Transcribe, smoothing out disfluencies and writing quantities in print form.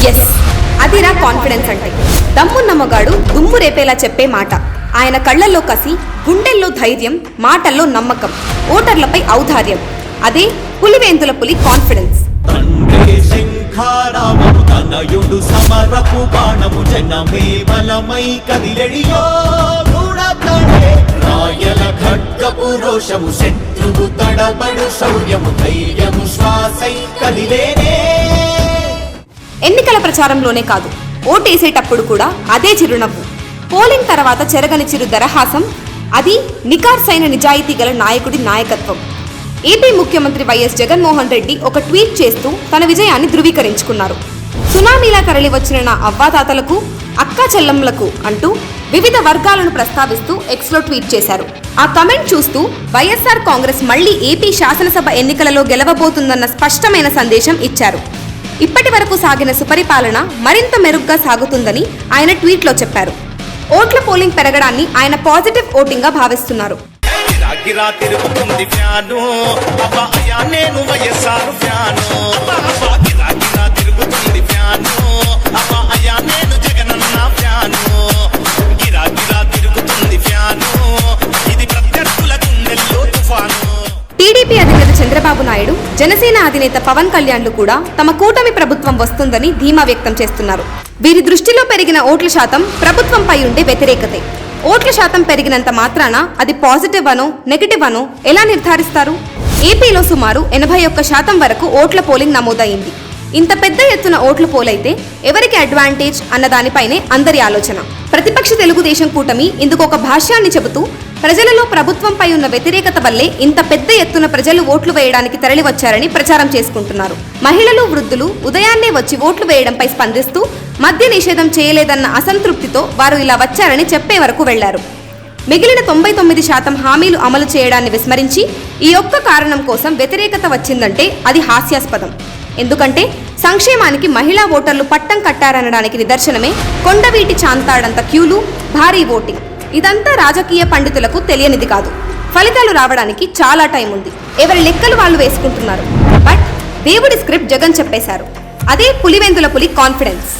Yes, అదిరా confidence అంటే. దమ్మున్న మగాడు దుమ్ము రేపేలా చెప్పే మాట. ఆయన కళ్లల్లో కసి, గుండెల్లో ధైర్యం, మాటల్లో నమ్మకం, ఓటర్లపై ఔదార్యం. అదే పులివేందుల పులి కాన్ఫిడెన్స్. తనయుడు సమరపు బాణము జనమే బలమై కదిలెడియో రాయల ఖడ్గపు రోషము శత్రువు తడబడు శౌర్యము ధైర్యము శ్వాసై కదిలేనే. ఎన్నికల ప్రచారంలోనే కాదు, ఓటేసేటప్పుడు కూడా అదే చిరునవ్వు. పోలింగ్ తర్వాత చెరగని చిరు దరహాసం. అది నికార్సైన నిజాయితీ గల నాయకుడి నాయకత్వం. ఏపీ ముఖ్యమంత్రి వైఎస్ జగన్మోహన్ రెడ్డి ఒక ట్వీట్ చేస్తూ తన విజయాన్ని ధృవీకరించుకున్నారు. సునామీలా తరలి వచ్చిన నా అవ్వాతాతలకు, అక్కా చెల్లెమ్మలకు అంటూ వివిధ వర్గాలను ప్రస్తావిస్తూ ఎక్స్లో ట్వీట్ చేశారు. ఆ కమెంట్ చూస్తూ వైఎస్ఆర్ కాంగ్రెస్ మళ్లీ ఏపీ శాసనసభ ఎన్నికలలో గెలవబోతుందన్న స్పష్టమైన సందేశం ఇచ్చారు. ఇప్పటి వరకు సాగిన సుపరిపాలన మరింత మెరుగ్గా సాగుతుందని ఆయన ట్వీట్లో చెప్పారు. ఓట్ల పోలింగ్ పెరగడాన్ని ఆయన పాజిటివ్ ఓటింగ్ గా భావిస్తున్నారు. టీడీపీ అధినేత చంద్రబాబు నాయుడు, జనసేన అధినేత పవన్ కళ్యాణ్లు కూడా తమ కూటమి ప్రభుత్వం వస్తుందని ధీమా వ్యక్తం చేస్తున్నారు. వీరి దృష్టిలో పెరిగిన ఓట్ల శాతం ప్రభుత్వంపై ఉండే వ్యతిరేకతే. ఓట్ల శాతం పెరిగినంత మాత్రాన అది పాజిటివ్ అనో నెగటివ్ అనో ఎలా నిర్ధారిస్తారు? ఏపీలో సుమారు 81% వరకు ఓట్ల పోలింగ్ నమోదైంది. ఇంత పెద్ద ఎత్తున ఓట్లు పోలైతే ఎవరికి అడ్వాంటేజ్ అన్న దానిపైనే అందరి ఆలోచన. ప్రతిపక్ష తెలుగుదేశం కూటమి ఇందుకు ఒక భాష్యాన్ని చెబుతూ ప్రజలలో ప్రభుత్వంపై ఉన్న వ్యతిరేకత వల్లే ఇంత పెద్ద ఎత్తున ప్రజలు ఓట్లు వేయడానికి తరలివచ్చారని ప్రచారం చేసుకుంటున్నారు. మహిళలు, వృద్ధులు ఉదయాన్నే వచ్చి ఓట్లు వేయడంపై స్పందిస్తూ మద్య నిషేధం చేయలేదన్న అసంతృప్తితో వారు ఇలా వచ్చారని చెప్పే వరకు వెళ్లారు. మిగిలిన 99% హామీలు అమలు చేయడాన్ని విస్మరించి ఈ ఒక్క కారణం కోసం వ్యతిరేకత వచ్చిందంటే అది హాస్యాస్పదం. ఎందుకంటే సంక్షేమానికి మహిళా ఓటర్లు పట్టం కట్టారనడానికి నిదర్శనమే కొండవీటి చాంతాడంత క్యూలు, భారీ ఓటింగ్. ఇదంతా రాజకీయ పండితులకు తెలియనిది కాదు. ఫలితాలు రావడానికి చాలా టైం ఉంది. ఎవరి లెక్కలు వాళ్ళు వేసుకుంటున్నారు. బట్ దేవుడి స్క్రిప్ట్ జగన్ చెప్పేశారు. అదే పులివెందుల పులి కాన్ఫిడెన్స్.